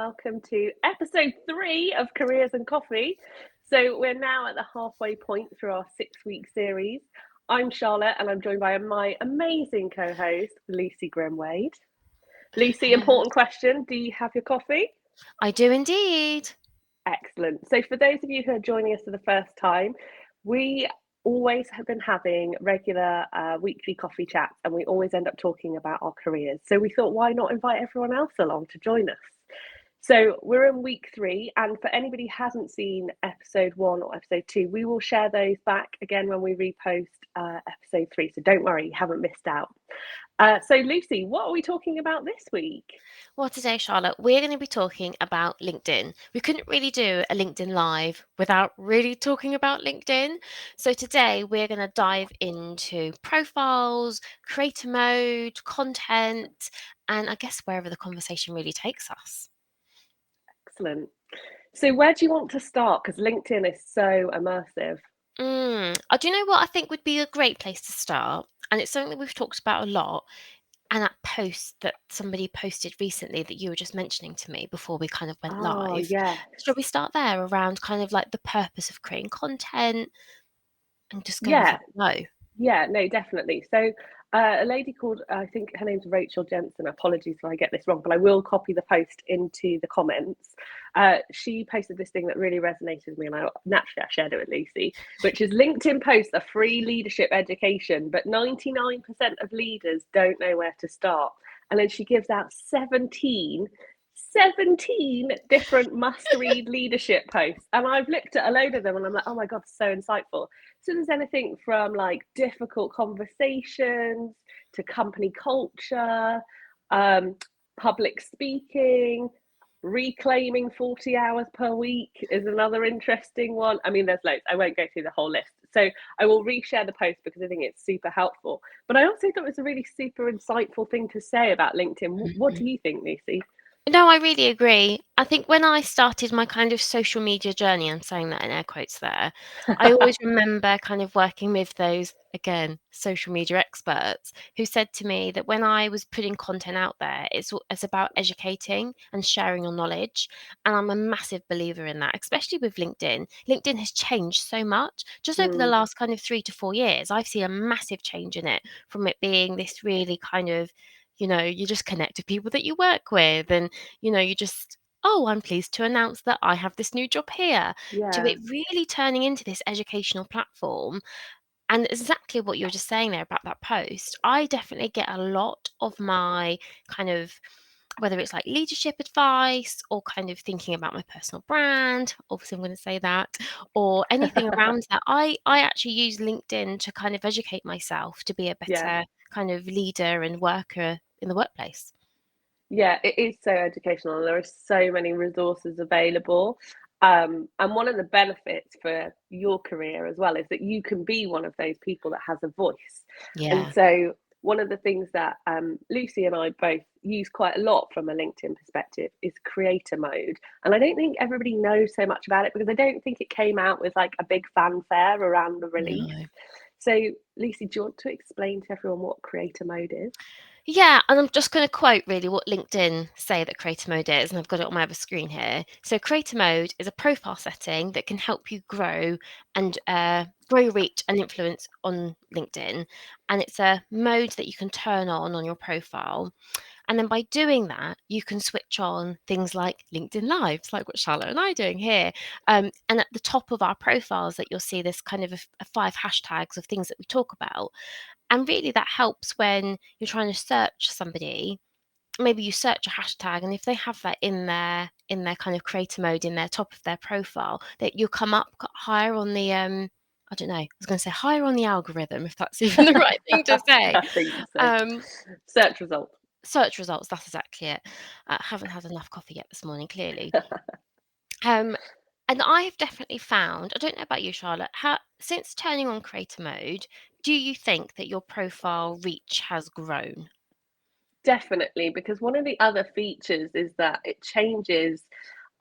welcome to episode 3 of Careers and Coffee. So we're now at the halfway point through our 6-week series. I'm Charlotte and I'm joined by my amazing co-host, Lucy Grimwade. Lucy, Hello. important question. Do you have your coffee? I do indeed. Excellent. So for those of you who are joining us for the first time, we always have been having regular weekly coffee chats and we always end up talking about our careers. So we thought, why not invite everyone else along to join us? So we're in week 3, and for anybody who hasn't seen episode 1 or episode 2, we will share those back again when we repost episode 3. So don't worry, you haven't missed out. So Lucy, what are we talking about this week? Well, today, Charlotte, we're going to be talking about LinkedIn. We couldn't really do a LinkedIn Live without really talking about LinkedIn. So today, we're going to dive into profiles, creator mode, content, and I guess wherever the conversation really takes us. Excellent. So where do you want to start? Because LinkedIn is so immersive. Do you know what I think would be a great place to start? And it's something that we've talked about a lot. And that post that somebody posted recently that you were just mentioning to me before we kind of went Oh, live. yes. Shall we start there around kind of like the purpose of creating content and just go with Yeah, that flow? yeah, no, definitely. So a lady called, I think her name's Rachel Jensen. Apologies if I get this wrong, but I will copy the post into the comments. She posted this thing that really resonated with me, and naturally I shared it with Lucy, which is LinkedIn posts a free leadership education, but 99% of leaders don't know where to start. And then she gives out 17 different must-read leadership posts. And I've looked at a load of them and I'm like, oh my God, so insightful. So there's anything from like difficult conversations to company culture, public speaking, reclaiming 40 hours per week is another interesting one. I mean, there's loads. I won't go through the whole list. So I will reshare the post because I think it's super helpful. But I also thought it was a really super insightful thing to say about LinkedIn. What do you think, Lucy? No, I really agree. I think when I started my kind of social media journey, I'm saying that in air quotes there, I always remember kind of working with those, again, social media experts who said to me that when I was putting content out there, it's about educating and sharing your knowledge. And I'm a massive believer in that, especially with LinkedIn. LinkedIn has changed so much. Just over the Mm, last kind of 3 to 4 years, I've seen a massive change in it from it being this really kind of you just connect with people that you work with and you just, oh, I'm pleased to announce that I have this new job here, to yeah, it really turning into this educational platform. And exactly what you were just saying there about that post, I definitely get a lot of my kind of, whether it's like leadership advice or kind of thinking about my personal brand, obviously I'm going to say that, or anything around that. I actually use LinkedIn to kind of educate myself to be a yeah. better kind of leader and worker in the workplace. Yeah, it is so educational. There are so many resources available. And one of the benefits for your career as well is that you can be one of those people that has a voice. And Yeah. so, one of the things that Lucy and I both use quite a lot from a LinkedIn perspective is creator mode. And I don't think everybody knows so much about it because I don't think it came out with like a big fanfare around the release. No. So, Lucy, do you want to explain to everyone what creator mode is? Yeah, and I'm just going to quote really what LinkedIn say that creator mode is, and I've got it on my other screen here. So, creator mode is a profile setting that can help you grow and grow reach and influence on LinkedIn. And it's a mode that you can turn on your profile. And then by doing that, you can switch on things like LinkedIn Lives, like what Charlotte and I are doing here. And at the top of our profiles, that you'll see this kind of a 5 hashtags of things that we talk about. And really, that helps when you're trying to search somebody. Maybe you search a hashtag, and if they have that in their kind of creator mode in their top of their profile, that you'll come up higher on the I don't know. I was going to say higher on the algorithm, if that's even the right thing to say. I think so. Um, Search results. Search results. That's exactly it. Haven't had enough coffee yet this morning, clearly. Um, and I have definitely found. I don't know about you, Charlotte. How since turning on creator mode, do you think that your profile reach has grown? Definitely, because one of the other features is that it changes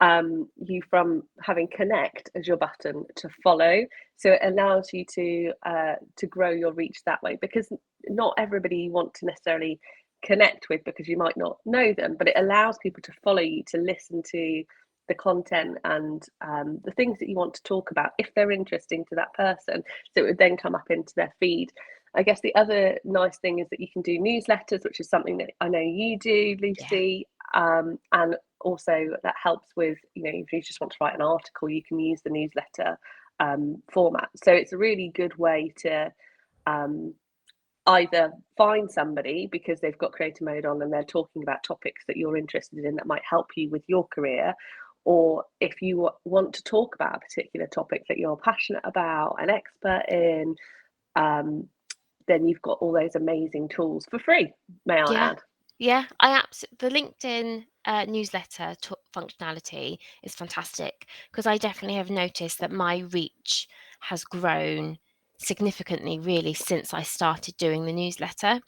you from having connect as your button to follow. So it allows you to grow your reach that way because not everybody want to necessarily connect with because you might not know them, but it allows people to follow you, to listen to the content and the things that you want to talk about if they're interesting to that person. So it would then come up into their feed. I guess the other nice thing is that you can do newsletters, which is something that I know you do, Lucy. And also that helps with, if you just want to write an article, you can use the newsletter format. So it's a really good way to either find somebody because they've got creator mode on and they're talking about topics that you're interested in that might help you with your career, or if you want to talk about a particular topic that you're passionate about, an expert in, then you've got all those amazing tools for free, may I add. Yeah, the LinkedIn newsletter functionality is fantastic because I definitely have noticed that my reach has grown significantly really since I started doing the newsletter.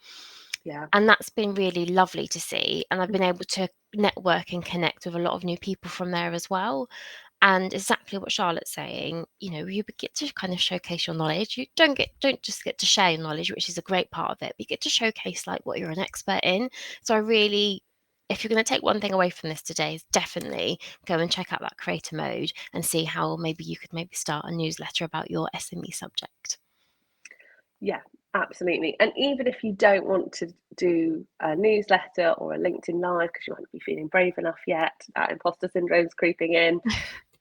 Yeah. And that's been really lovely to see. And I've been able to network and connect with a lot of new people from there as well. And exactly what Charlotte's saying, you get to kind of showcase your knowledge. You don't just get to share your knowledge, which is a great part of it, but you get to showcase like what you're an expert in. So if you're going to take one thing away from this today, is definitely go and check out that creator mode and see how maybe you could start a newsletter about your SME subject. Yeah, absolutely. And even if you don't want to do a newsletter or a LinkedIn Live because you might not be feeling brave enough yet, that imposter syndrome's creeping in,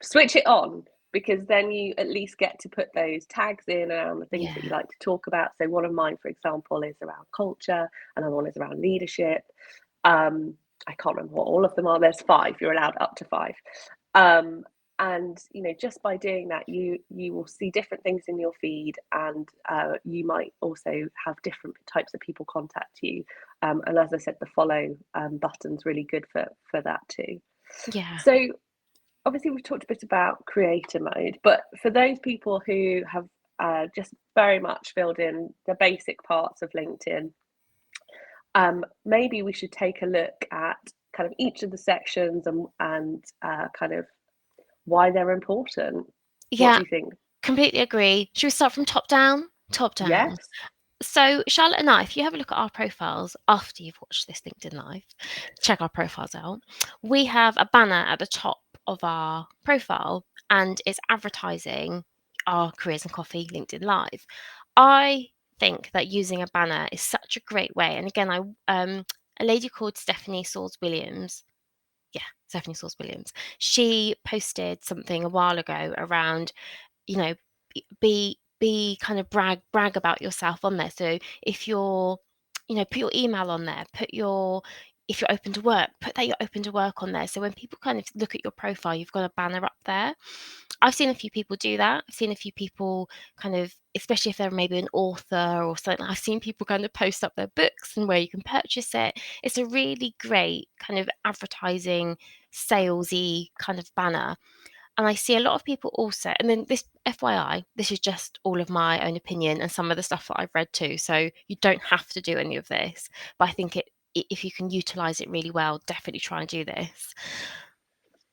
switch it on, because then you at least get to put those tags in around the things that you like to talk about. So one of mine, for example, is around culture, another one is around leadership. I can't remember what all of them are. There's 5. You're allowed up to 5. And just by doing that, you will see different things in your feed, and you might also have different types of people contact you. And as I said, the follow button's really good for that too. Yeah. So obviously we've talked a bit about creator mode, but for those people who have just very much filled in the basic parts of LinkedIn, maybe we should take a look at kind of each of the sections and kind of why they're important. What Yeah, do you think? completely agree. Should we start from top down? Top down. Yes. So Charlotte and I, if you have a look at our profiles after you've watched this LinkedIn Live, check our profiles out. We have a banner at the top of our profile and it's advertising our Careers and Coffee LinkedIn Live. I think that using a banner is such a great way. And again, a lady called Stephanie Sauls Williams. Yeah, Stephanie Sauls Williams. She posted something a while ago around, be kind of brag about yourself on there. So if you're, put your email on there, if you're open to work, put that you're open to work on there. So when people kind of look at your profile, you've got a banner up there. I've seen a few people do that. I've seen a few people kind of, especially if they're maybe an author or something, I've seen people kind of post up their books and where you can purchase it. It's a really great kind of advertising, salesy kind of banner. And I see a lot of people also, and then this FYI, this is just all of my own opinion and some of the stuff that I've read too. So you don't have to do any of this, but I think if you can utilize it really well, definitely try and do this.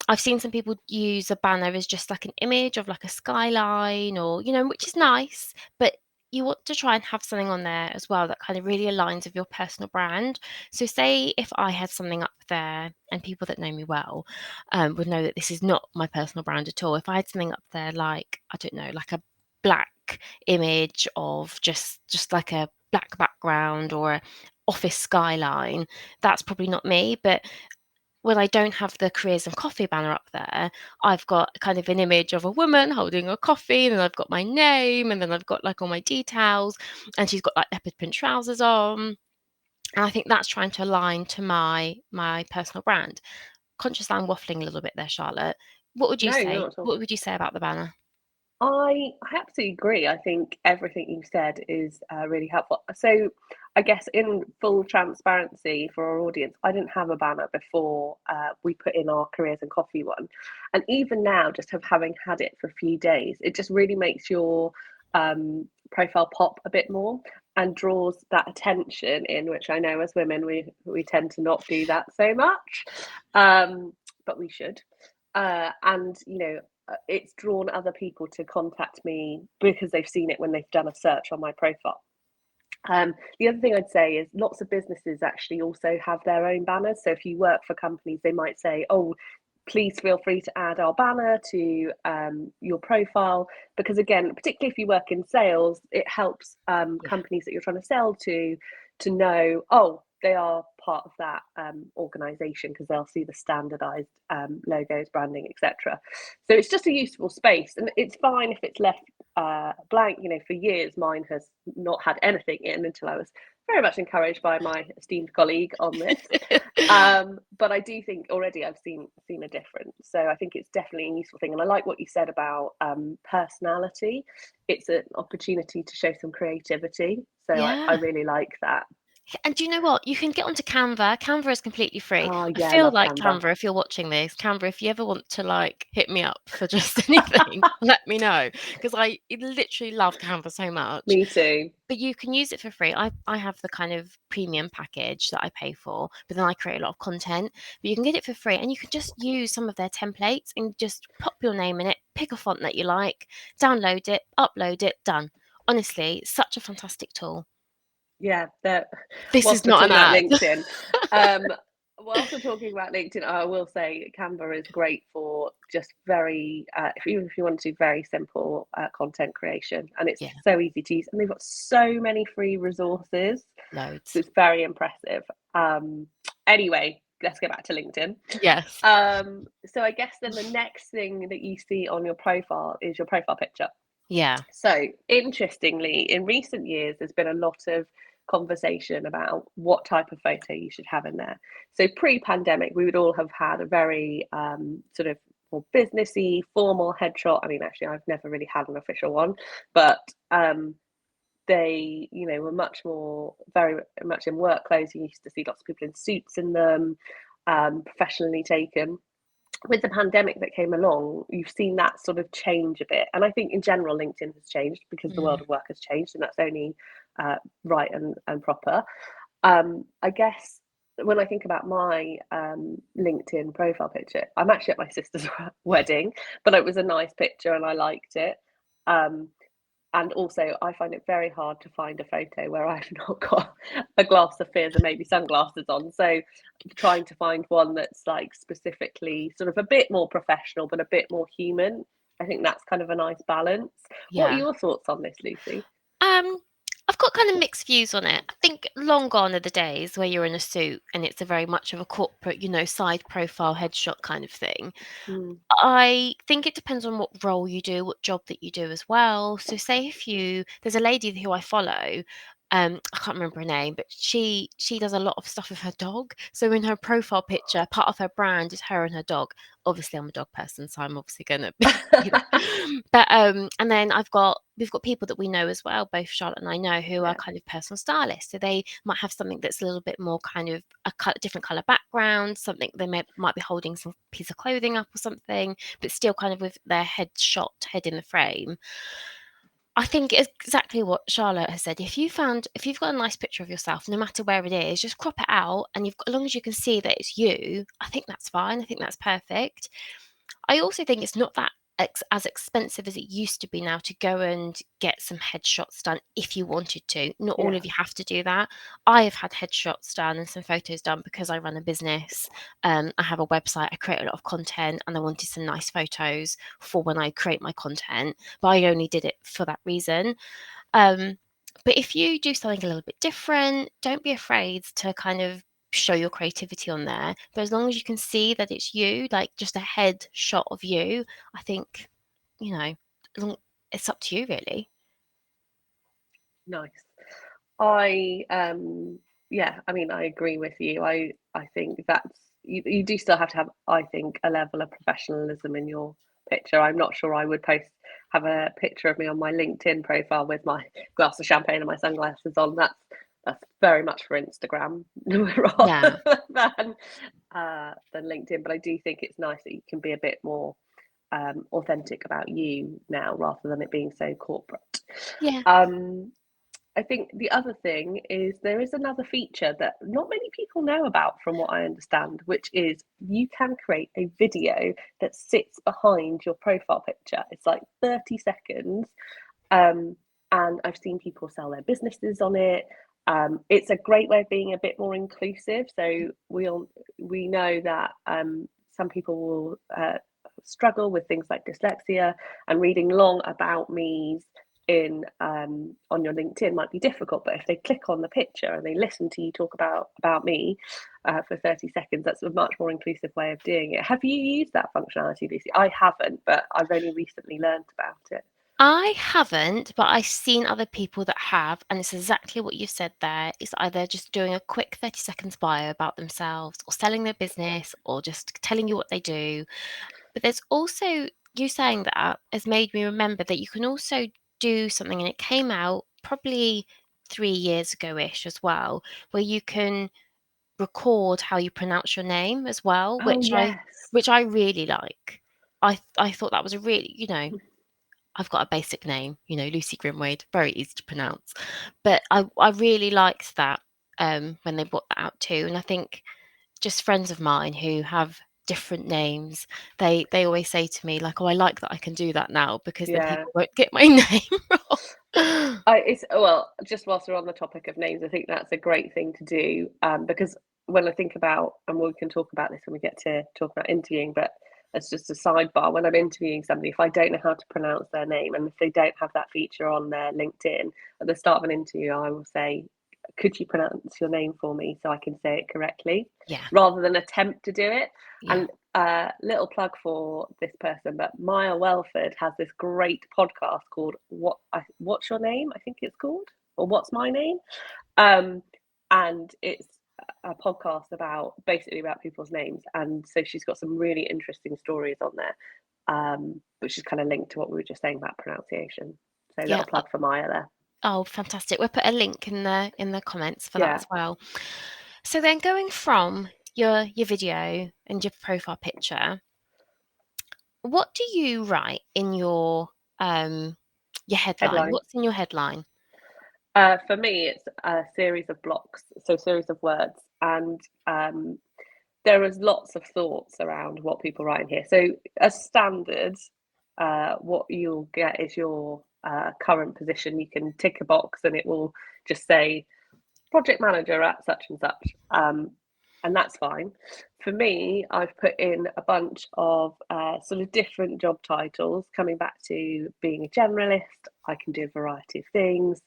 I've seen some people use a banner as just like an image of like a skyline or, which is nice, but you want to try and have something on there as well that kind of really aligns with your personal brand. So say if I had something up there and people that know me well would know that this is not my personal brand at all. If I had something up there like, I don't know, like a black image of just like a black background or a office skyline, that's probably not me. But when I don't have the Careers and Coffee banner up there, I've got kind of an image of a woman holding a coffee, and then I've got my name, and then I've got like all my details, and she's got like leopard print trousers on. And I think that's trying to align to my personal brand. Conscious that I'm waffling a little bit there, Charlotte. What would you No, say? not at all. What would you say about the banner? I absolutely agree. I think everything you said is really helpful. So, I guess in full transparency for our audience, I didn't have a banner before we put in our Careers and Coffee one. And even now, just having had it for a few days, it just really makes your profile pop a bit more and draws that attention in, which I know as women, we tend to not do that so much, but we should. And, it's drawn other people to contact me because they've seen it when they've done a search on my profile. The other thing I'd say is lots of businesses actually also have their own banners. So if you work for companies, they might say, oh, please feel free to add our banner to your profile, because again, particularly if you work in sales, it helps companies that you're trying to sell to know, oh, they are part of that organization, because they'll see the standardized logos, branding, etc. So it's just a useful space, and it's fine if it's left blank. For years mine has not had anything in until I was very much encouraged by my esteemed colleague on this. But I do think already I've seen a difference. So I think it's definitely a useful thing. And I like what you said about personality. It's an opportunity to show some creativity. So I really like that. And do you know what? You can get onto Canva. Canva is completely free. Oh I yeah, I feel love like Canva. Canva, if you're watching this, Canva, if you ever want to hit me up for just anything, let me know, because I literally love Canva so much. Me too. But you can use it for free. I have the kind of premium package that I pay for, but then I create a lot of content. But you can get it for free, and you can just use some of their templates and just pop your name in it, pick a font that you like, download it, upload it, done. Honestly, such a fantastic tool. Yeah, This is whilst we're not an talking about ad. LinkedIn, whilst we're talking about LinkedIn, I will say Canva is great for just very, if you want to do very simple content creation, and it's Yeah, so easy to use, and they've got so many free resources, loads. so it's very impressive. Anyway, let's get back to LinkedIn. Yes. So I guess then the next thing that you see on your profile is your profile picture. Yeah. So interestingly, in recent years, there's been a lot of conversation about what type of photo you should have in there. So pre-pandemic, we would all have had a very sort of more businessy, formal headshot. I mean, actually, I've never really had an official one, but they, were much more, very much in work clothes. You used to see lots of people in suits in them, professionally taken. With the pandemic that came along, you've seen that sort of change a bit. And I think in general, LinkedIn has changed because the world of work has changed, and that's only right and proper. I guess when I think about my LinkedIn profile picture, I'm actually at my sister's wedding, but it was a nice picture and I liked it. And also, I find it very hard to find a photo where I've not got a glass of fizz and maybe sunglasses on. So, trying to find one that's like specifically sort of a bit more professional, but a bit more human. I think that's kind of a nice balance. What are Yeah. your thoughts on this, Lucy? Um, I've got kind of mixed views on it. I think long gone are the days where you're in a suit and it's a very much of a corporate, side profile headshot kind of thing. Mm. I think it depends on what role you do, what job that you do as well. So say there's a lady who I follow, I can't remember her name, but she does a lot of stuff with her dog. So in her profile picture, part of her brand is her and her dog. Obviously, I'm a dog person, so I'm obviously gonna But and then we've got people that we know as well, both Charlotte and I know, who are Yeah. kind of personal stylists. So they might have something that's a little bit more kind of different color background, something they might be holding some piece of clothing up or something, but still kind of with their head in the frame. I think it's exactly what Charlotte has said. If you've got a nice picture of yourself, no matter where it is, just crop it out, and as long as you can see that it's you, I think that's fine. I think that's perfect. I also think it's not that as expensive as it used to be now to go and get some headshots done if you wanted to. Not all Yeah. of you have to do that. I have had headshots done and some photos done because I run a business. I have a website. I create a lot of content, and I wanted some nice photos for when I create my content. But I only did it for that reason. But if you do something a little bit different, don't be afraid to kind of show your creativity on there. But as long as you can see that it's you, like just a head shot of you, I think, you know, it's up to you really. Nice. I yeah, I mean, I agree with you. I think that's you do still have to have, I think, a level of professionalism in your picture. I'm not sure I would have a picture of me on my LinkedIn profile with my glass of champagne and my sunglasses on. That's very much for Instagram Yeah. rather than LinkedIn. But I do think it's nice that you can be a bit more authentic about you now rather than it being so corporate. Yeah. I think the other thing is there is another feature that not many people know about, from what I understand, which is you can create a video that sits behind your profile picture. It's like 30 seconds. Um, and I've seen people sell their businesses on it. It's a great way of being a bit more inclusive. So we know that some people will struggle with things like dyslexia, and reading long about me's in on your LinkedIn might be difficult. But if they click on the picture and they listen to you talk about me for 30 seconds, that's a much more inclusive way of doing it. Have you used that functionality, Lucy? I haven't, but I've only recently learned about it. I haven't, but I've seen other people that have, and it's exactly what you said there. It's either just doing a quick 30 seconds bio about themselves, or selling their business, or just telling you what they do. But there's also, you saying that has made me remember that you can also do something, and it came out probably 3 years ago-ish as well, where you can record how you pronounce your name as well, Oh yes. which I really like. I thought that was a really, I've got a basic name, Lucy Grimwade, very easy to pronounce. But I really liked that when they brought that out too. And I think just friends of mine who have different names, they always say to me, like, oh, I like that I can do that now, because then Yeah. people won't get my name wrong. It's well, just whilst we're on the topic of names, I think that's a great thing to do, because when I think about, and we can talk about this when we get to talk about interviewing, but as just a sidebar, when I'm interviewing somebody, if I don't know how to pronounce their name, and if they don't have that feature on their LinkedIn, at the start of an interview, I will say, could you pronounce your name for me so I can say it correctly, Yeah, rather than attempt to do it. yeah. And little plug for this person, but Maya Welford has this great podcast called What's Your Name? I think it's called, or What's My Name? And it's a podcast about basically about people's names, and so she's got some really interesting stories on there, which is kind of linked to what we were just saying about pronunciation. So Yeah. little plug for Maya there. Oh, fantastic. We'll put a link in the comments for that Yeah, as well. So then going from your video and your profile picture, what do you write in your headline? headline. What's in your headline? For me, it's a series of blocks, so series of words, and there is lots of thoughts around what people write in here. So, as standard, what you'll get is your current position. You can tick a box, and it will just say project manager at such and such, and that's fine. For me, I've put in a bunch of sort of different job titles, coming back to being a generalist. I can do a variety of things.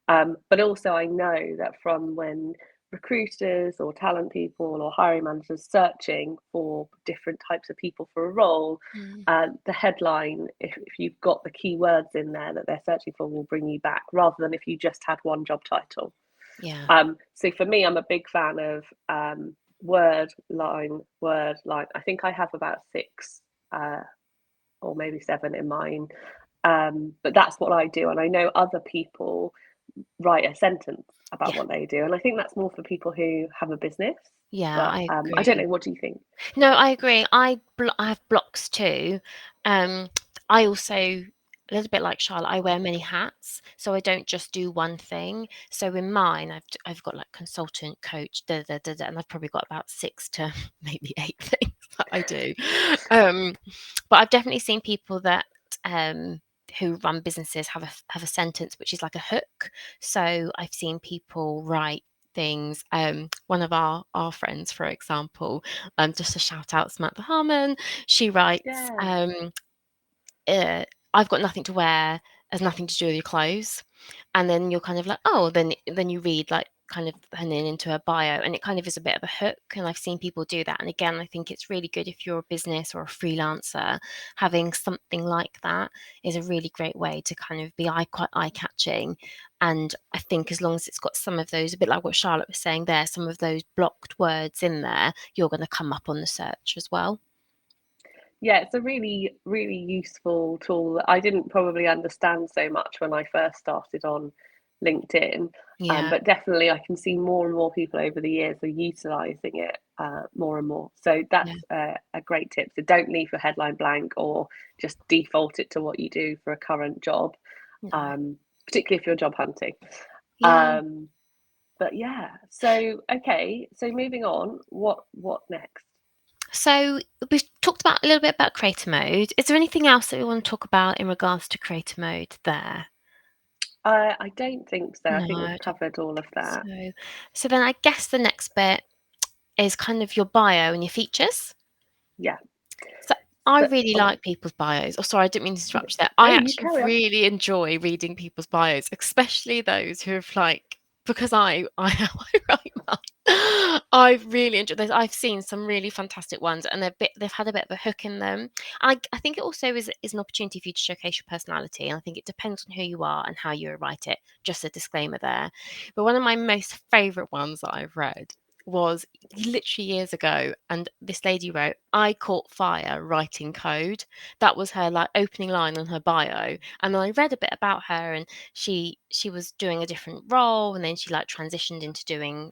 But also, I know that from when recruiters or talent people or hiring managers searching for different types of people for a role, Mm, the headline, if you've got the keywords in there that they're searching for, will bring you back, rather than if you just had one job title. yeah, So for me, I'm a big fan of word line, word line. I think I have about six or maybe seven in mine. But that's what I do. And I know other people write a sentence about yeah, what they do. And I think that's more for people who have a business. yeah. But I I don't agree. know. What do you think? No, I agree. I have blocks too. Um, I also, a little bit like Charlotte, I wear many hats, so I don't just do one thing. So in mine, I've got like consultant, coach, and I've probably got about 6 to maybe 8 things that I do. Um, but I've definitely seen people that who run businesses have a sentence which is like a hook. So I've seen people write things. One of our friends, for example, just a shout out, Samantha Harmon. She writes, Yeah. "I've got nothing to wear. Has nothing to do with your clothes." And then you're kind of like, oh, then you read like kind of and then into a bio, and it kind of is a bit of a hook. And I've seen people do that. And again, I think it's really good if you're a business or a freelancer, having something like that is a really great way to kind of be quite eye catching. And I think as long as it's got some of those, a bit like what Charlotte was saying there, some of those blocked words in there, you're going to come up on the search as well. Yeah, it's a really, really useful tool that I didn't probably understand so much when I first started on LinkedIn. Yeah, But definitely, I can see more and more people over the years are utilizing it more and more. So that's yeah, a great tip. So don't leave your headline blank, or just default it to what you do for a current job, no, particularly if you're job hunting. yeah. Um, but yeah, so okay, so moving on, what next? So we've talked about a little bit about creator mode. Is there anything else that we want to talk about in regards to creator mode there? I don't think so. I No, think I we've don't covered all of think that. so then I guess the next bit is kind of your bio and your features. Yeah. So I So, really oh, like people's bios. Oh, sorry, I didn't mean to no, interrupt you there. I you actually carry on. really enjoy reading people's bios, especially those who have like because I I write mine. I've really enjoyed those. I've seen some really fantastic ones, and they've had a bit of a hook in them. I think it also is an opportunity for you to showcase your personality, and I think it depends on who you are and how you write it. Just a disclaimer there. But one of my most favourite ones that I've read was literally years ago, and this lady wrote, "I caught fire writing code." That was her like opening line on her bio. And then I read a bit about her, and she was doing a different role, and then she like transitioned into doing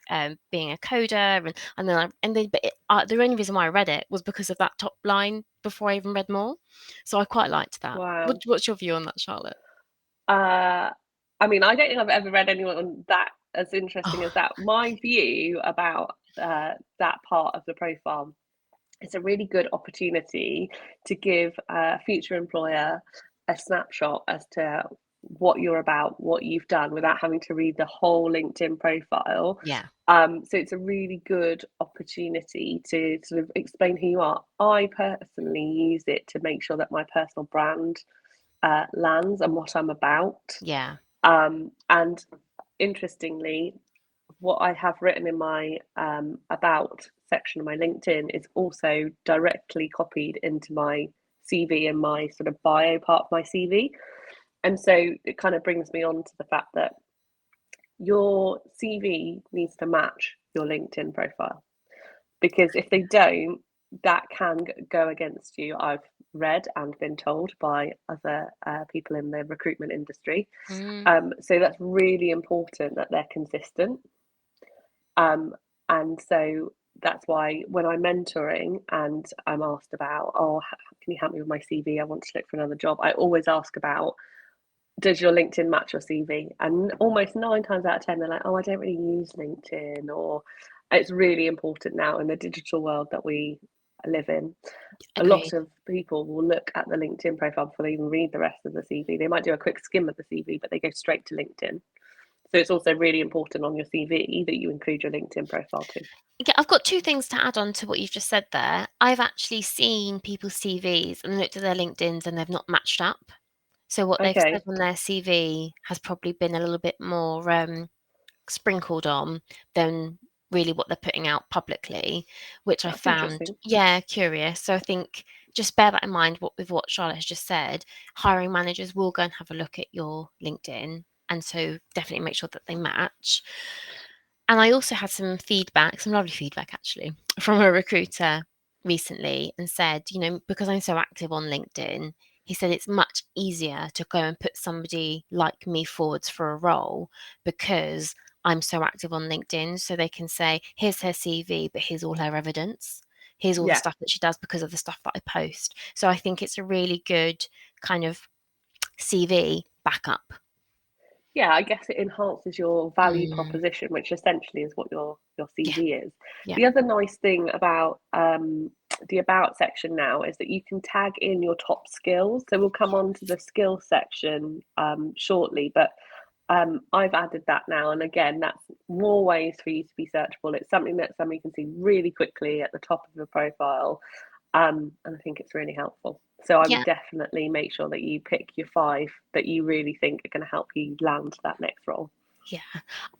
being a coder, the only reason why I read it was because of that top line before I even read more. So I quite liked that. Wow. What's your view on that, Charlotte? Uh, I mean, I don't think I've ever read anyone that as interesting as Oh, that. My view about that part of the profile, it's a really good opportunity to give a future employer a snapshot as to what you're about, what you've done, without having to read the whole LinkedIn profile. yeah, So it's a really good opportunity to sort of explain who you are. I personally use it to make sure that my personal brand lands and what I'm about. yeah. And interestingly, what I have written in my about section of my LinkedIn is also directly copied into my CV and my sort of bio part of my CV. And so it kind of brings me on to the fact that your CV needs to match your LinkedIn profile, because if they don't, that can go against you. I've read and been told by other people in the recruitment industry. Mm, So that's really important that they're consistent. Um, and so that's why when I'm mentoring and I'm asked about, oh, can you help me with my CV? I want to look for another job. I always ask about, does your LinkedIn match your CV? And almost 9 times out of 10, they're like, oh, I don't really use LinkedIn. Or it's really important now in the digital world that we live in. A lot agreed. of people will look at the LinkedIn profile before they even read the rest of the CV. They might do a quick skim of the CV, but they go straight to LinkedIn. So it's also really important on your CV that you include your LinkedIn profile too. Yeah, I've got two things to add on to what you've just said there. I've actually seen people's CVs and looked at their LinkedIn's and they've not matched up. So what they've said Okay. on their CV has probably been a little bit more sprinkled on than really what they're putting out publicly, which I That's found, interesting. yeah, curious. So I think just bear that in mind with what Charlotte has just said. Hiring managers will go and have a look at your LinkedIn. And so definitely make sure that they match. And I also had some feedback, some lovely feedback actually, from a recruiter recently and said, because I'm so active on LinkedIn, he said it's much easier to go and put somebody like me forwards for a role because I'm so active on LinkedIn. So they can say, here's her CV, but here's all her evidence. Here's all the Yeah. stuff that she does because of the stuff that I post. So I think it's a really good kind of CV backup. Yeah, I guess it enhances your value Mm, proposition, which essentially is what your yeah, CV is. yeah. The other nice thing about the about section now is that you can tag in your top skills. So we'll come on to the skill section shortly, but I've added that now, and again, that's more ways for you to be searchable. It's something that somebody can see really quickly at the top of your profile, and I think it's really helpful. So I would Yeah, definitely make sure that you pick your 5 that you really think are going to help you land that next role. yeah.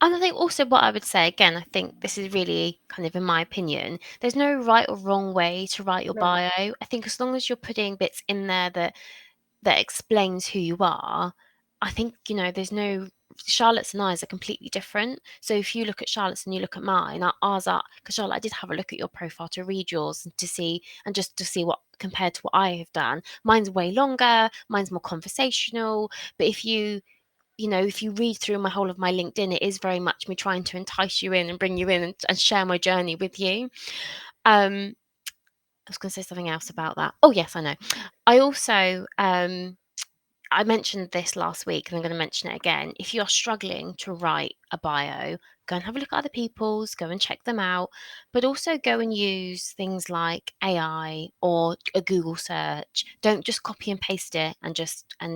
And I think also what I would say, again, I think this is really kind of in my opinion, there's no right or wrong way to write your No, bio. I think as long as you're putting bits in there that explains who you are, I think, there's no Charlotte's and I's are completely different. So if you look at Charlotte's and you look at mine, ours are because Charlotte, I did have a look at your profile to read yours and to see just to see what compared to what I have done. Mine's way longer, mine's more conversational. But if you read through my whole of my LinkedIn, it is very much me trying to entice you in and bring you in and share my journey with you. I was going to say something else about that. Oh, yes, I know. I also I mentioned this last week, and I'm going to mention it again. If you're struggling to write a bio, go and have a look at other people's, go and check them out, but also go and use things like AI or a Google search. Don't just copy and paste it and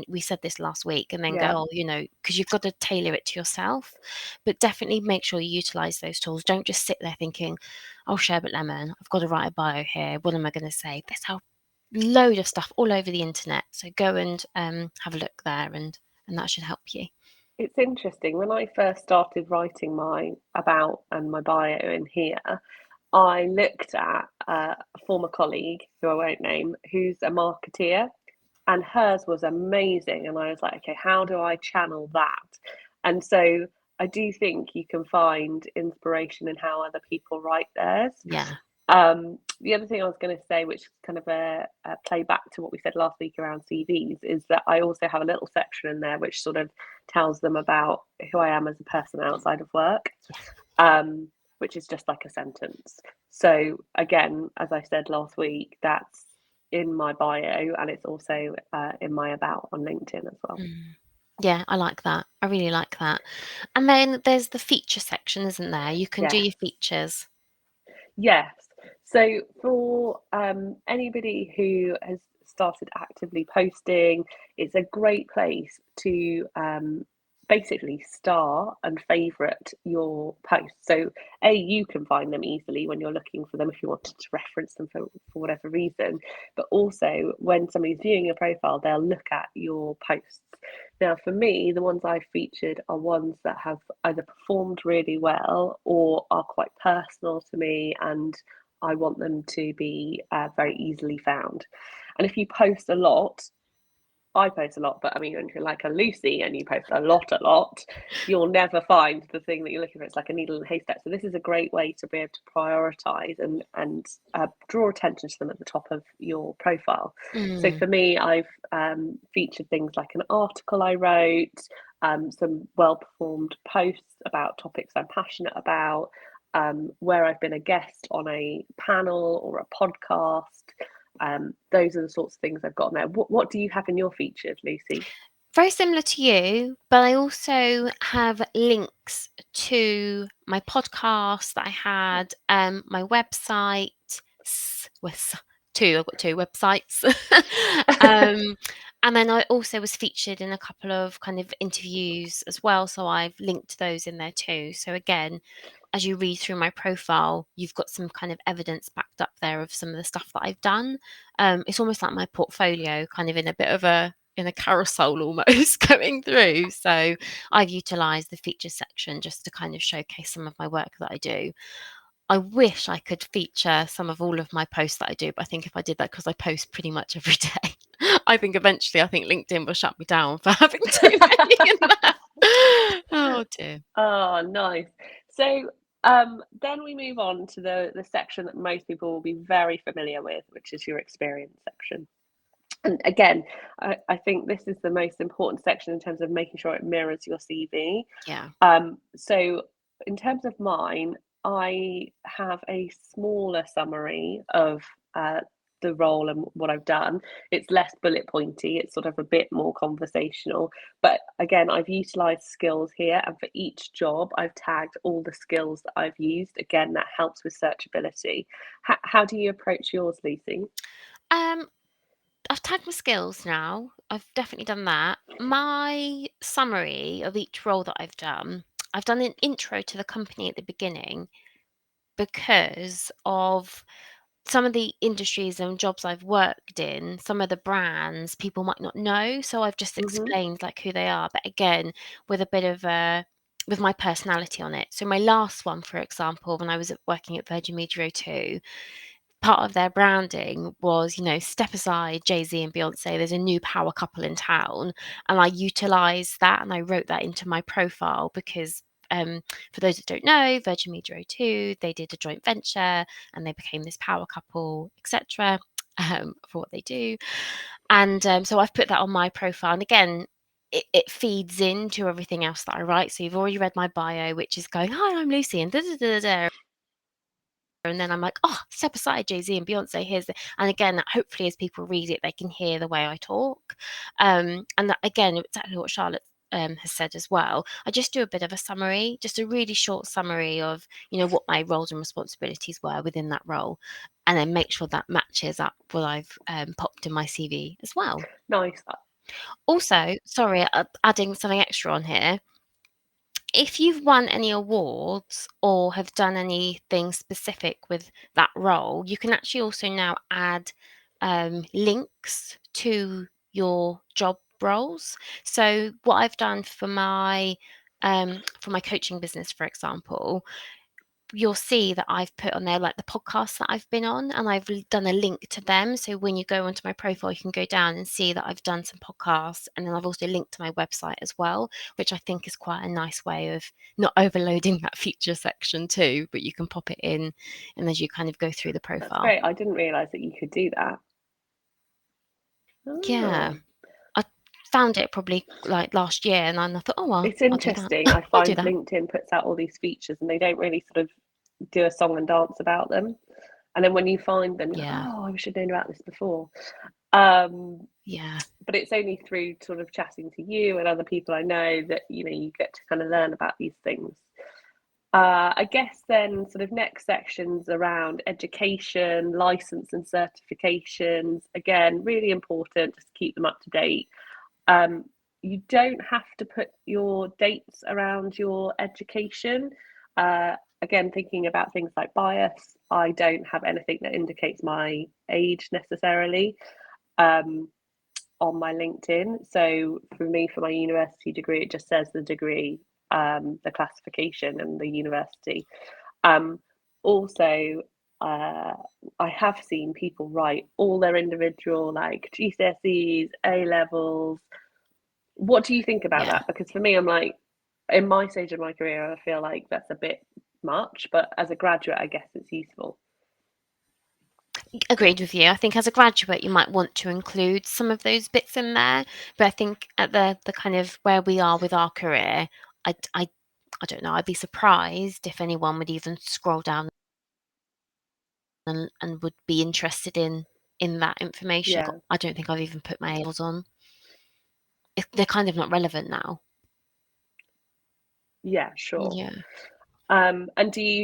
we said this last week, and then go, Yeah. oh, because you've got to tailor it to yourself. But definitely make sure you utilize those tools. Don't just sit there thinking, oh, sherbet lemon, I've got to write a bio here. What am I going to say? There's a load of stuff all over the internet. So go and have a look there, and that should help you. It's interesting. When I first started writing my about and my bio in here, I looked at a former colleague who I won't name, who's a marketeer, and hers was amazing. And I was like, okay, how do I channel that? And so I do think you can find inspiration in how other people write theirs. Yeah. The other thing I was going to say, which is kind of a play back to what we said last week around CVs, is that I also have a little section in there which sort of tells them about who I am as a person outside of work, which is just like a sentence. So again, as I said last week, that's in my bio, and it's also in my about on LinkedIn as well. Mm. Yeah, I like that. I really like that. And then there's the feature section, isn't there? You can do Yes. your features. Yes. So for anybody who has started actively posting, it's a great place to basically star and favorite your posts. So you can find them easily when you're looking for them if you wanted to reference them for whatever reason. But also when somebody's viewing your profile, they'll look at your posts. Now, for me, the ones I've featured are ones that have either performed really well or are quite personal to me, and I want them to be very easily found. And if you post a lot, I post a lot, but I mean, if you're like a Lucy and you post a lot, you'll never find the thing that you're looking for. It's like a needle in a haystack. So this is a great way to be able to prioritize and draw attention to them at the top of your profile. So Mm. for me, I've featured things like an article I wrote, some well-performed posts about topics I'm passionate about, where I've been a guest on a panel or a podcast. Those are the sorts of things I've got on there. What do you have in your featured, Lucy? Very similar to you, but I also have links to my podcast that I had, my website, two. I've got two websites. um, and then I also was featured in a couple of kind of interviews as well. So I've linked those in there too. So again, as you read through my profile, you've got some kind of evidence backed up there of some of the stuff that I've done. It's almost like my portfolio, kind of in a bit of a in a carousel almost going through. So I've utilised the features section just to kind of showcase some of my work that I do. I wish I could feature some of all of my posts that I do, but I think if I did that, because I post pretty much every day, I think eventually LinkedIn will shut me down for having too many in there. Oh dear. Oh, nice. So then we move on to the section that most people will be very familiar with, which is your experience section. And again, I think this is the most important section in terms of making sure it mirrors your CV. Yeah. So in terms of mine, I have a smaller summary of the role and what I've done. It's less bullet pointy, it's sort of a bit more conversational. But again, I've utilized skills here, and for each job, I've tagged all the skills that I've used. Again, that helps with searchability. How do you approach yours, Lucy? Um, I've tagged my skills now. I've definitely done that. My summary of each role that I've done an intro to the company at the beginning because of some of the industries and jobs I've worked in, some of the brands people might not know. So I've just Mm-hmm. explained like who they are, but again, with a bit of with my personality on it. So my last one, for example, when I was working at Virgin Media O2, part of their branding was, step aside Jay-Z and Beyonce, there's a new power couple in town. And I utilized that and I wrote that into my profile because for those that don't know, Virgin Media O2, they did a joint venture and they became this power couple, etc. For what they do. And so I've put that on my profile. And again, it feeds into everything else that I write. So you've already read my bio, which is going, hi, I'm Lucy, and da da da da. and then I'm like, oh, step aside, Jay-Z and Beyonce, and again, hopefully as people read it, they can hear the way I talk. And that, again, exactly what Charlotte has said as well. I just do a bit of a summary, just a really short summary of, what my roles and responsibilities were within that role, and then make sure that matches up what I've popped in my CV as well. Nice. Also, sorry, adding something extra on here. If you've won any awards or have done anything specific with that role, you can actually also now add links to your job roles. So what I've done for my coaching business, for example, you'll see that I've put on there like the podcasts that I've been on, and I've done a link to them. So when you go onto my profile, you can go down and see that I've done some podcasts, and then I've also linked to my website as well, which I think is quite a nice way of not overloading that feature section too, but you can pop it in and as you kind of go through the profile. That's great. I didn't realise that you could do that. Yeah. I found it probably like last year, and I thought, oh well, it's interesting. I I'll find do that. LinkedIn puts out all these features and they don't really sort of do a song and dance about them. And then when you find them, you're like, oh, I wish I'd known about this before. Yeah. But it's only through sort of chatting to you and other people I know that, you get to kind of learn about these things. I guess then sort of next sections around education, license and certifications. Again, really important just to keep them up to date. You don't have to put your dates around your education. Again, thinking about things like bias, I don't have anything that indicates my age necessarily on my LinkedIn. So for me, for my university degree, it just says the degree, the classification, and the university. Also, I have seen people write all their individual like GCSEs, A levels. What do you think about that? Because for me, I'm like, in my stage of my career, I feel like that's a bit much, but as a graduate, I guess it's useful. Agreed with you. I think as a graduate, you might want to include some of those bits in there, but I think at the kind of where we are with our career, I don't know. I'd be surprised if anyone would even scroll down and would be interested in that information. Yeah. I don't think I've even put my A-levels on. They're kind of not relevant now. Yeah, sure. Yeah. And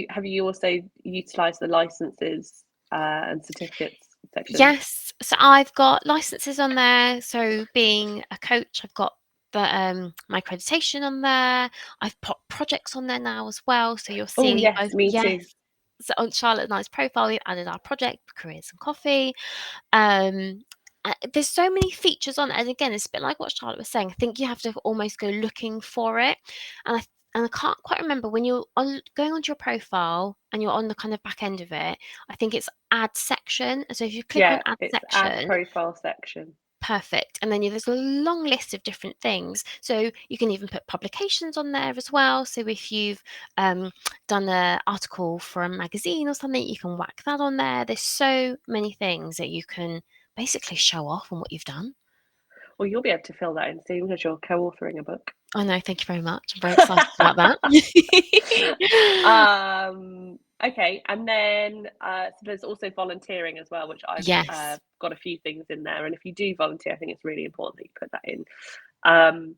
have you also utilised the licenses and certificates section? Yes. So I've got licenses on there. So being a coach, I've got the my accreditation on there. I've put projects on there now as well. So you'll see yes, me too. So on Charlotte and I's profile, we've added our project, Careers and Coffee. There's so many features on it. And again, it's a bit like what Charlotte was saying. I think you have to almost go looking for it. And I can't quite remember when you're going onto your profile and you're on the kind of back end of it. I think it's add section. So if you click on add it's section, add profile section. Perfect. And then there's a long list of different things. So you can even put publications on there as well. So if you've done an article for a magazine or something, you can whack that on there. There's so many things that you can basically show off on what you've done. Well, you'll be able to fill that in soon as you're co-authoring a book. Oh no, thank you very much. I'm very excited about that. Okay, and then so there's also volunteering as well, which I've got a few things in there. And if you do volunteer, I think it's really important that you put that in.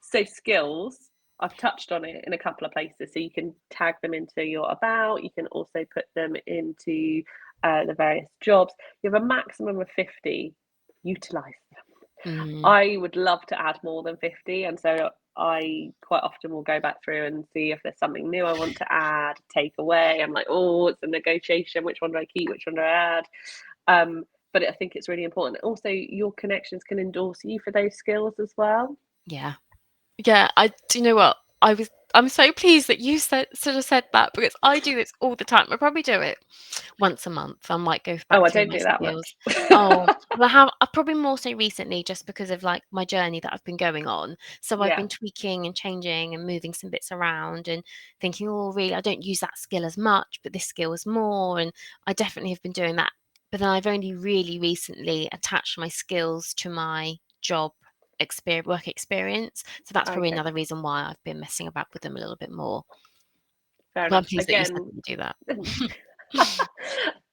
So skills, I've touched on it in a couple of places. So you can tag them into your about. You can also put them into the various jobs. You have a maximum of 50. Utilize them. I would love to add more than 50, and so I quite often will go back through and see if there's something new I want to add, take away. I'm like, oh, it's a negotiation. Which one do I keep? Which one do I add? But I think it's really important. Also, your connections can endorse you for those skills as well. Yeah. Yeah. Do you know what? I'm so pleased that you said that, because I do this all the time. I probably do it once a month. I might go back I through don't my do that skills. much. Well, I probably more so recently, just because of like my journey that I've been going on. So I've been tweaking and changing and moving some bits around and thinking, oh, really, I don't use that skill as much, but this skill is more. And I definitely have been doing that. But then I've only really recently attached my skills to my job work experience. So that's probably another reason why I've been messing about with them a little bit more. Fair But I'm enough. pleased that you said that you do that.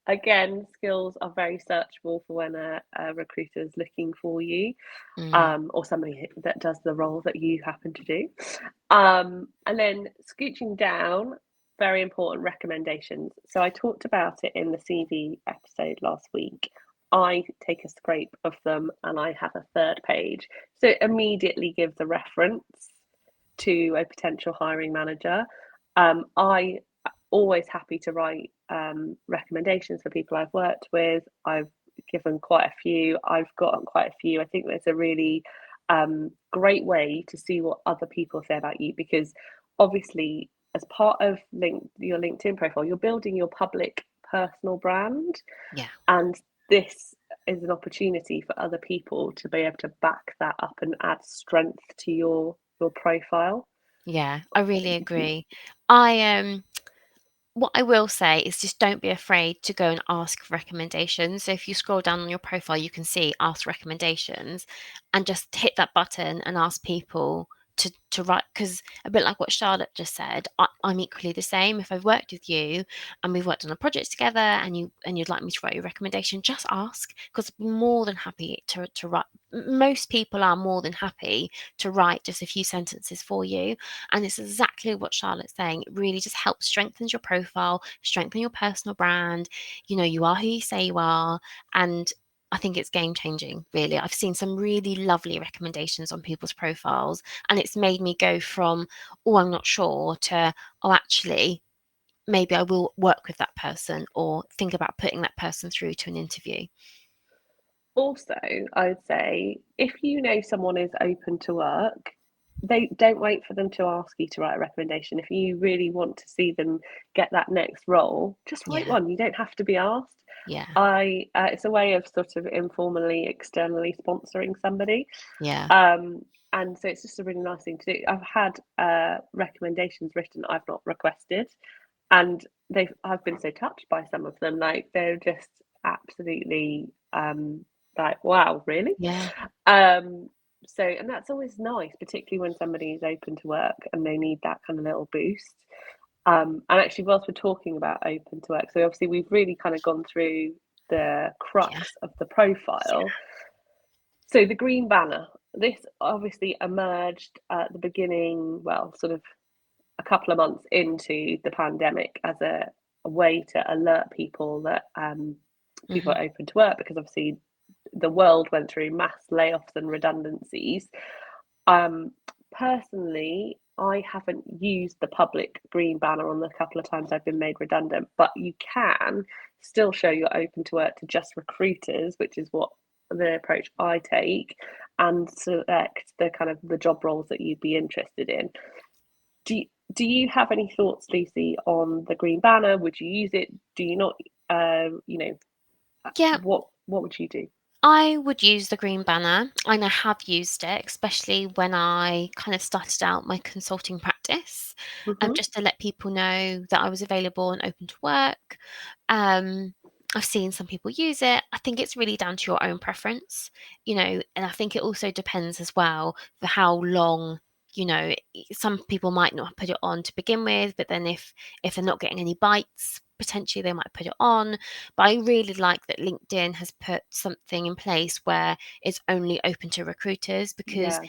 Again, skills are very searchable for when a recruiter is looking for you, Mm, or somebody that does the role that you happen to do. And then scooching down, very important recommendations. So I talked about it in the CV episode last week. I take a scrape of them and I have a third page. So it immediately gives a reference to a potential hiring manager. I always happy to write recommendations for people I've worked with. I've given quite a few. I've gotten quite a few. I think there's a really great way to see what other people say about you, because obviously, as part of your LinkedIn profile, you're building your public personal brand, yeah. and this is an opportunity for other people to be able to back that up and add strength to your profile. Yeah, I really agree. I what I will say is just don't be afraid to go and ask for recommendations. So if you scroll down on your profile, you can see ask recommendations and just hit that button and ask people to write, because a bit like what Charlotte just said, I'm equally the same. If I've worked with you and we've worked on a project together and you'd like me to write your recommendation, just ask, because I'm more than happy to write. Most people are more than happy to write just a few sentences for you. And it's exactly what Charlotte's saying. It really just helps strengthen your profile, strengthen your personal brand. You know, you are who you say you are. And I think it's game changing, really. I've seen some really lovely recommendations on people's profiles, and it's made me go from, oh, I'm not sure, to, oh, actually, maybe I will work with that person or think about putting that person through to an interview. Also, I would say if you know someone is open to work, they don't wait for them to ask you to write a recommendation. If you really want to see them get that next role, just write Yeah, one. You don't have to be asked. yeah, I It's a way of sort of informally, externally sponsoring somebody. yeah. Um, and so it's just a really nice thing to do. I've had recommendations written I've not requested, and I've been so touched by some of them. Like they're just absolutely like, wow, really? Yeah. Um, so, and that's always nice, particularly when somebody is open to work and they need that kind of little boost. And actually, whilst we're talking about open to work, so obviously we've really kind of gone through the Yeah. crux of the profile. So the green banner, this obviously emerged at the beginning, well, sort of a couple of months into the pandemic as a way to alert people that people Hmm. are open to work, because obviously the world went through mass layoffs and redundancies. Um, Personally, I haven't used the public green banner on the couple of times I've been made redundant, but you can still show you're open to work to just recruiters, which is what the approach I take, and select the kind of the job roles that you'd be interested in. Do you, do you have any thoughts, Lucy, on the green banner? Would you use it? Do you not? You know, Yeah, what would you do? I would use the green banner, and I have used it, especially when I kind of started out my consulting practice, Hmm. just to let people know that I was available and open to work. Um, I've seen some people use it. I think it's really down to your own preference, and I think it also depends as well for how long. Some people might not put it on to begin with, but then if they're not getting any bites, potentially they might put it on. But I really like that LinkedIn has put something in place where it's only open to recruiters, because,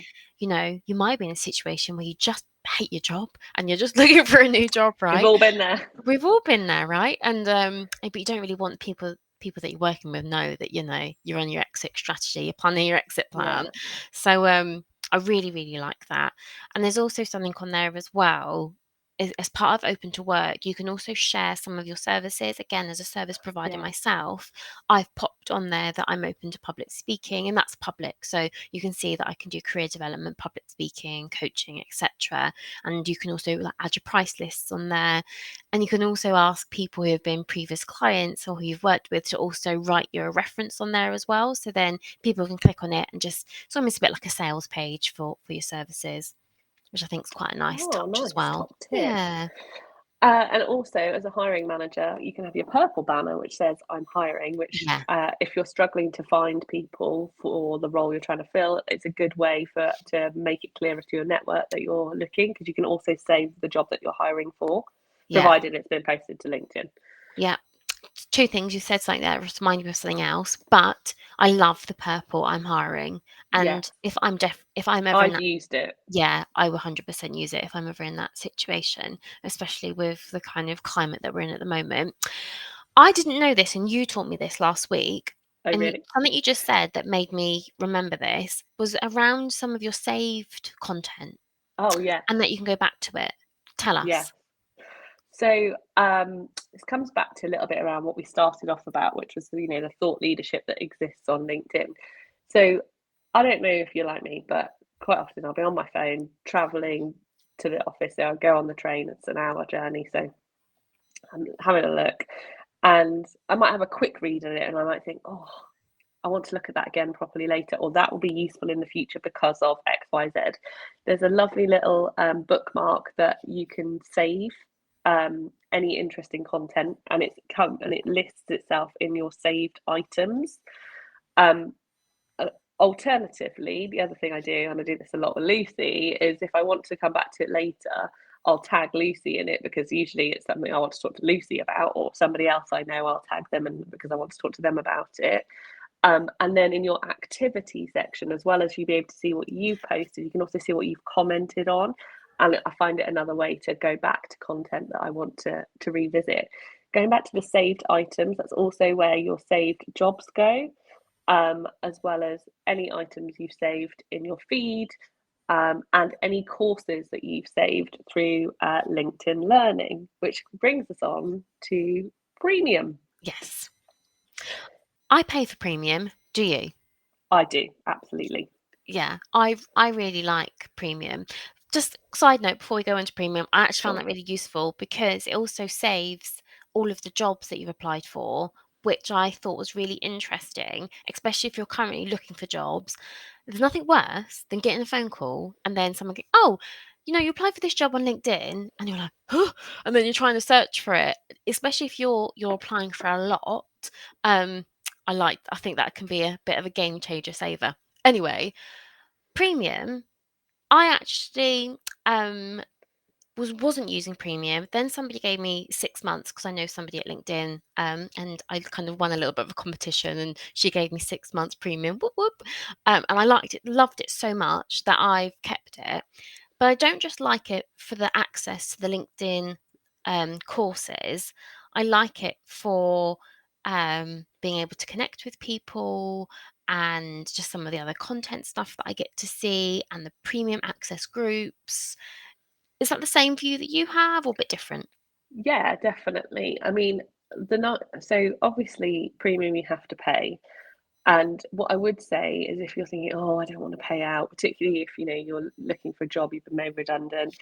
Yeah, you might be in a situation where you just hate your job and you're just looking for a new job, we've right? all been there. We've all been there, right? And but you don't really want people that you're working with know that you're on your exit strategy, you're planning your exit plan. Yeah, So I really, really like that. And there's also something on there as well. As part of Open to Work, you can also share some of your services. Again, as a service provider yeah. myself, I've popped on there that I'm open to public speaking, and that's public. So you can see that I can do career development, public speaking, coaching, etc. And you can also like add your price lists on there. And you can also ask people who have been previous clients or who you've worked with to also write your reference on there as well. So then people can click on it and just, it's almost a bit like a sales page for your services, which I think is quite a nice Oh, touch as nice. well. Top tip. Yeah. And also, as a hiring manager, you can have your purple banner, which says "I'm hiring." Which, Yeah. if you're struggling to find people for the role you're trying to fill, it's a good way to make it clearer to your network that you're looking, because you can also save the job that you're hiring for, Yeah. provided it's been posted to LinkedIn. Yeah. two things you said something there remind me of something else, but I love the purple I'm hiring. Yes, And if I'm ever in I've that, used it. yeah, I will 100% use it if I'm ever in that situation, especially with the kind of climate that we're in at the moment. I didn't know this, and you taught me this last week. Oh, And really? something you just said that made me remember this was around some of your saved content Oh, yes, and that you can go back to it. Tell yes. us. So this comes back to a little bit around what we started off about, which was the thought leadership that exists on LinkedIn. So I don't know if you're like me, but quite often I'll be on my phone traveling to the office. So I'll go on the train. It's an hour journey, so I'm having a look, and I might have a quick read of it, and I might think, oh, I want to look at that again properly later, or that will be useful in the future because of X, Y, Z. There's a lovely little bookmark that you can save any interesting content, and it lists itself in your saved items. Um, Alternatively, the other thing I do, and I do this a lot with Lucy, is if I want to come back to it later, I'll tag Lucy in it because usually it's something I want to talk to Lucy about, or somebody else I know, I'll tag them and because I want to talk to them about it. And then in your activity section, as well as you be able to see what you've posted, you can also see what you've commented on. And I find it another way to go back to content that I want to revisit. Going back to the saved items, that's also where your saved jobs go, as well as any items you've saved in your feed, and any courses that you've saved through LinkedIn Learning, which brings us on to premium. Yes. I pay for premium. Do you? I do, absolutely. Yeah, I really like premium. Just side note before we go into premium, I actually found Sure. that really useful because it also saves all of the jobs that you've applied for, which I thought was really interesting, especially if you're currently looking for jobs. There's nothing worse than getting a phone call and then someone going, "Oh, you applied for this job on LinkedIn," and you're like, "Huh," and then you're trying to search for it, especially if you're applying for a lot. Um, I think that can be a bit of a game changer saver. Anyway, premium, I actually wasn't using premium. Then somebody gave me 6 months because I know somebody at LinkedIn, and I kind of won a little bit of a competition, and she gave me 6 months premium. Whoop whoop, and I liked it, loved it so much that I've kept it. But I don't just like it for the access to the LinkedIn courses. I like it for being able to connect with people and just some of the other content stuff that I get to see and the premium access groups. Is that the same view that you have or a bit different? Yeah, definitely. I mean, the not so obviously premium you have to pay. And what I would say is if you're thinking, oh, I don't want to pay out, particularly if you're looking for a job, you've been made redundant,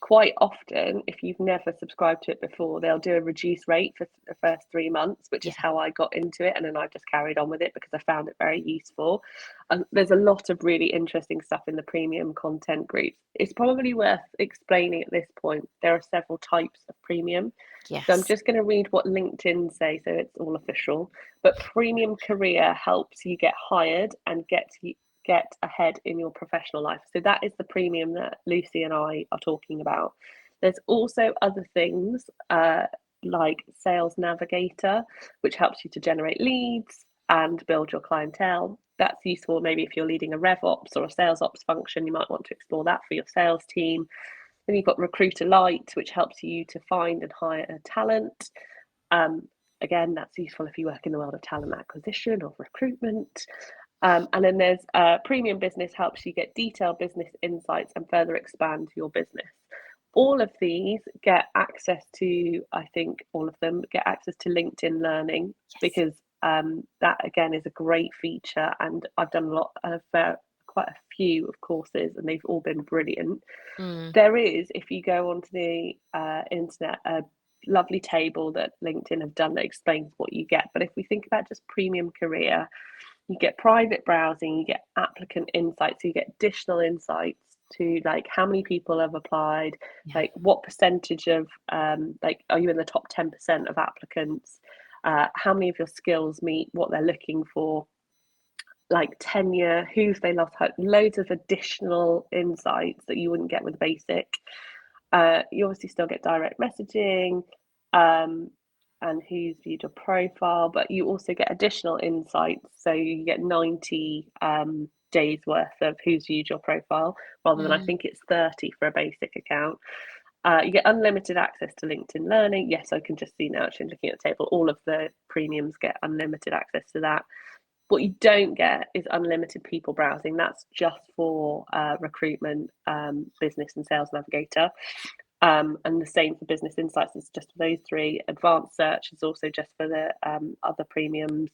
quite often, if you've never subscribed to it before, they'll do a reduced rate for the first 3 months, which Yeah. is how I got into it. And then I just carried on with it because I found it very useful. And there's a lot of really interesting stuff in the premium content groups. It's probably worth explaining at this point. There are several types of premium. So I'm Yes. just going to read what LinkedIn say, so it's all official. But premium career helps you get hired and get ahead in your professional life. So that is the premium that Lucy and I are talking about. There's also other things like Sales Navigator, which helps you to generate leads and build your clientele. That's useful maybe if you're leading a RevOps or a sales ops function, you might want to explore that for your sales team. Then you've got Recruiter Lite, which helps you to find and hire talent. Um, Again, that's useful if you work in the world of talent acquisition or recruitment. And then there's Premium Business helps you get detailed business insights and further expand your business. All of these get access to, I think all of them get access to LinkedIn Learning Yes. because that again is a great feature. And I've done a lot of quite a few of courses and they've all been brilliant. Mm. There is, if you go onto the internet, a lovely table that LinkedIn have done that explains what you get. But if we think about just premium career, you get private browsing, you get applicant insights, so you get additional insights to like how many people have applied, Yeah. like what percentage of like are you in the top 10% of applicants, how many of your skills meet what they're looking for, like tenure, who's they last had, loads of additional insights that you wouldn't get with basic. You obviously still get direct messaging, um, and who's viewed your profile, but you also get additional insights. So you get 90 days worth of who's viewed your profile, rather than I think it's 30 for a basic account. You get unlimited access to LinkedIn Learning. Yes, I can just see now, actually looking at the table, all of the premiums get unlimited access to that. What you don't get is unlimited people browsing. That's just for recruitment, business and sales navigator. And the same for business insights. It's just for those three. Advanced search is also just for the other premiums.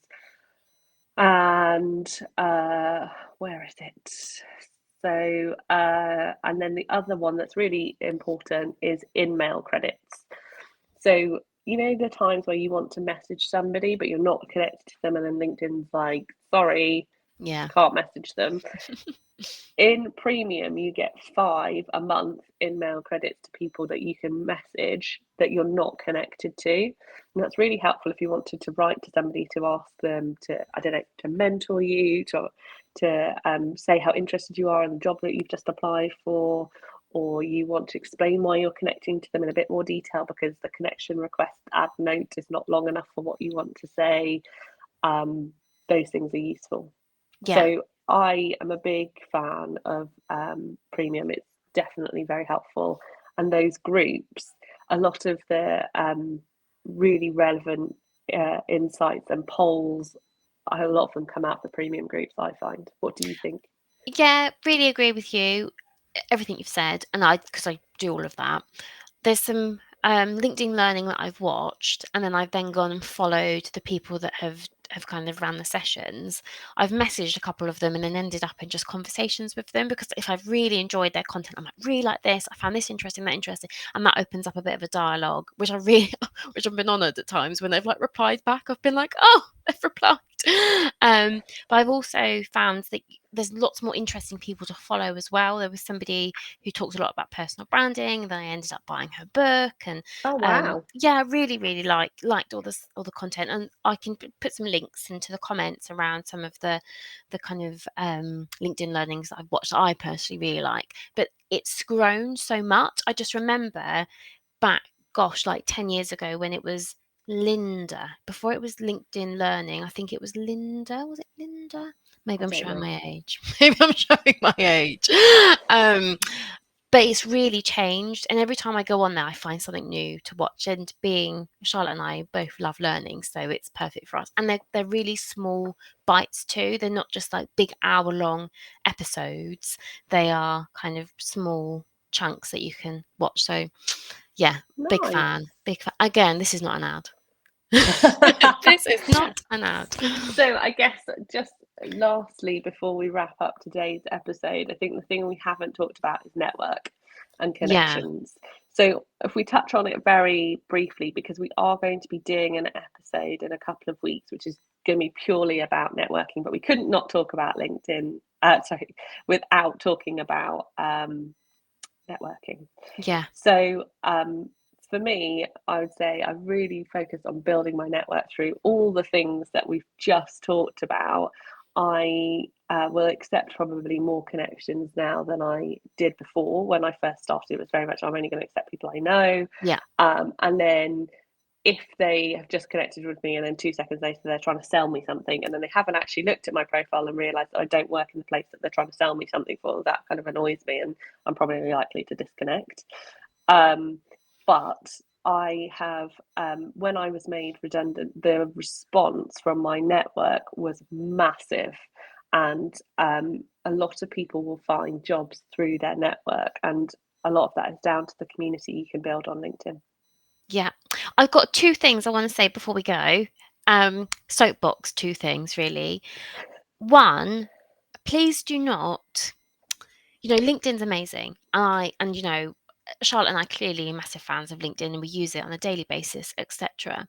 And where is it? So, and then the other one that's really important is in-mail credits. So, you know, the times where you want to message somebody, but you're not connected to them, and then LinkedIn's like, sorry, Yeah. can't message them. In premium, you get 5 a month in-mail credits to people that you can message that you're not connected to. And that's really helpful if you wanted to write to somebody to ask them to, I don't know, to mentor you, to say how interested you are in the job that you've just applied for, or you want to explain why you're connecting to them in a bit more detail because the connection request add note is not long enough for what you want to say. Those things are useful. Yeah. So I am a big fan of premium. It's definitely very helpful. And those groups, a lot of the really relevant insights and polls, a lot of them come out the premium groups, I find. What do you think? Yeah, really agree with you. Everything you've said, and because I do all of that. There's some LinkedIn Learning that I've watched, and then I've then gone and followed the people that have kind of ran the sessions. I've messaged a couple of them and then ended up in just conversations with them, because if I've really enjoyed their content, I'm like, really like this, I found this interesting, that interesting, and that opens up a bit of a dialogue, which I really, which I've been honoured at times when they've like replied back. I've been like, oh, they've replied. But I've also found that there's lots more interesting people to follow as well. There was somebody who talked a lot about personal branding, and then I ended up buying her book, and Oh, wow. yeah, I really liked all the content, and I can put some links into the comments around some of the kind of LinkedIn learnings that I've watched that I personally really like. But it's grown so much. I just remember back, gosh, like 10 years ago when it was Linda, before it was LinkedIn Learning. I think it was Linda. Was it Linda? Maybe I I'm don't showing know. my age. Maybe I'm showing my age. But it's really changed, and every time I go on there, I find something new to watch. And being Charlotte and I both love learning, so it's perfect for us. And they're really small bites too. They're not just like big hour-long episodes. They are kind of small chunks that you can watch. So yeah, big Nice. fan. Big fan. Again, this is not an ad. This is not an ad. So I guess just lastly, before we wrap up today's episode, I think the thing we haven't talked about is network and Yeah, connections. So if we touch on it very briefly, because we are going to be doing an episode in a couple of weeks, which is going to be purely about networking, but we couldn't not talk about LinkedIn, without talking about networking. yeah, So for me, I would say I really focus on building my network through all the things that we've just talked about. I will accept probably more connections now than I did before. When I first started, it was very much I'm only going to accept people I know. yeah, And then if they have just connected with me and then 2 seconds later they're trying to sell me something, and then they haven't actually looked at my profile and realized that I don't work in the place that they're trying to sell me something for, that kind of annoys me, and I'm probably likely to disconnect. But I have, when I was made redundant, the response from my network was massive. And a lot of people will find jobs through their network. And a lot of that is down to the community you can build on LinkedIn. yeah. I've got two things I want to say before we go. Soapbox, two things really. One, please do not, LinkedIn's amazing. Charlotte and I clearly are massive fans of LinkedIn, and we use it on a daily basis, etc.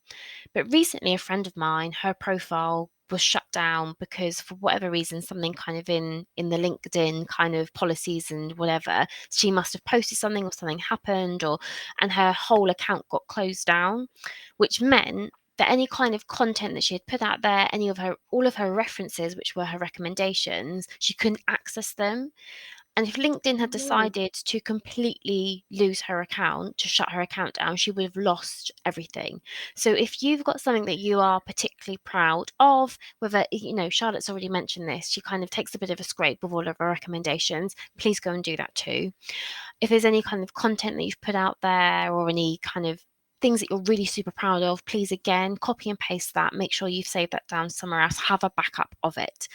But recently, a friend of mine, her profile was shut down because for whatever reason, something kind of in the LinkedIn kind of policies and whatever, she must have posted something or something happened, and her whole account got closed down, which meant that any kind of content that she had put out there, all of her references, which were her recommendations, she couldn't access them. And if LinkedIn had No. decided to completely lose her account, to shut her account down, she would have lost everything. So if you've got something that you are particularly proud of, whether, Charlotte's already mentioned this, she kind of takes a bit of a scrape with all of her recommendations, please go and do that too. If there's any kind of content that you've put out there, or any kind of things that you're really super proud of, please again copy and paste that. Make sure you've saved that down somewhere else. Have a backup of it.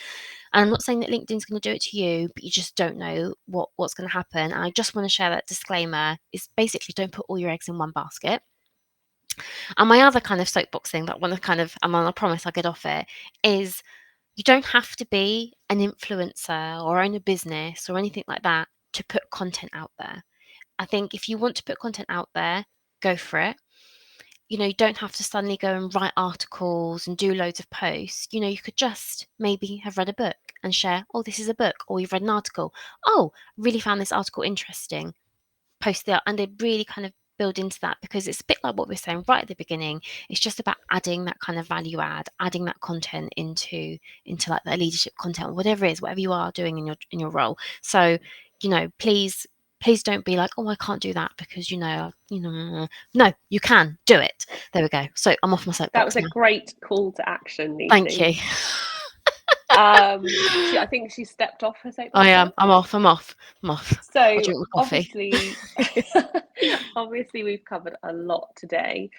And I'm not saying that LinkedIn's going to do it to you, but you just don't know what's going to happen. And I just want to share that disclaimer is basically, don't put all your eggs in one basket. And my other kind of soapbox thing that I want to kind of, I promise I'll get off it, is you don't have to be an influencer or own a business or anything like that to put content out there. I think if you want to put content out there, go for it. You don't have to suddenly go and write articles and do loads of posts. You could just maybe have read a book and share, oh, this is a book, or you've read an article. Oh, really found this article interesting. Post it, and they really kind of build into that, because it's a bit like what we were saying right at the beginning. It's just about adding that kind of value add, adding that content into like the leadership content, whatever it is, whatever you are doing in your role. So, please don't be like, oh, I can't do that because no, you can do it. There we go. So I'm off my soapbox. That was a great call to action, Nisi. Thank you. I think she stepped off her soapbox. I am. I'm off. So I'll drink my coffee. obviously we've covered a lot today.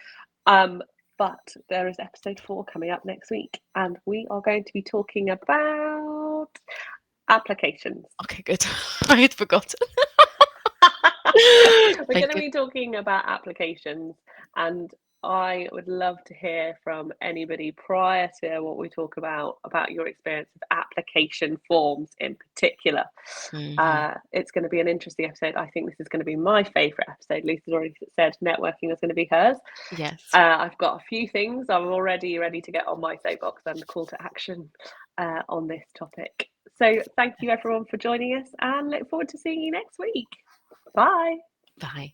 But there is episode 4 coming up next week, and we are going to be talking about applications. Okay, good. I had forgotten. We're going to be talking about applications, and I would love to hear from anybody prior to what we talk about your experience with application forms in particular. Mm-hmm. It's going to be an interesting episode. I think this is going to be my favourite episode. Lisa's already said networking is going to be hers. Yes. I've got a few things. I'm already ready to get on my soapbox and call to action on this topic. So thank you everyone for joining us, and look forward to seeing you next week. Bye. Bye.